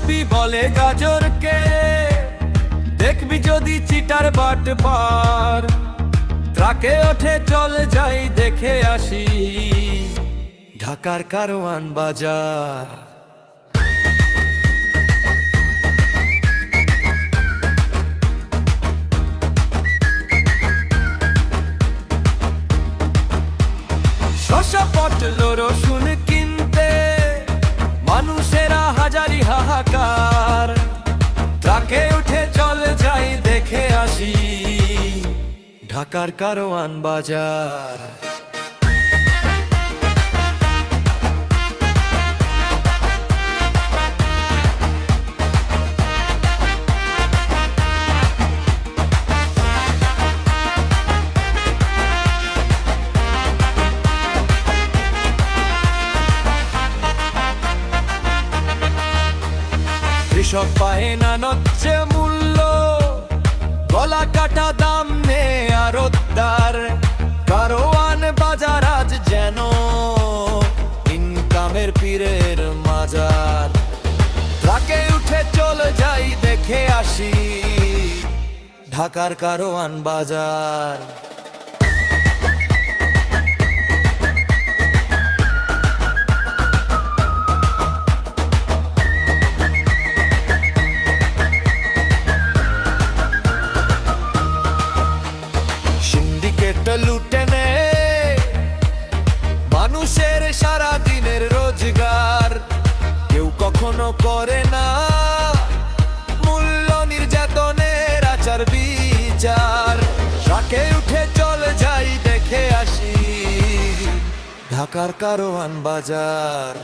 ফুলকপি বলে গাজরকে, দেখবি যদি চিটার বাট পার। ট্রাকে ওঠে চল যাই দেখে আসি ঢাকার কারওয়ান বাজার। শসা পটল রসুন কিনতে মানুষেরা হাজারি হাহাকার। ট্রাকে উঠে চল যাই দেখে আসি ঢাকার কারওয়ান বাজার। কৃষক পায় না নচ্ছে মূল্য, গলা কাটা দাম নে আড়তদার। কারওয়ান বাজার আজ যেন ইনকামের পীরের মাজার। ট্রাকে উঠে চলে যাই দেখে আসি ঢাকার কারওয়ান বাজার। লুটে নে মানুষের সারা দিনের রোজগার। কেউ কখনো করে না মূল্য নির্যাতনের আচার বিচার। ট্রাকে উঠে চলে যাই দেখে আসি ঢাকার কারওয়ান বাজার।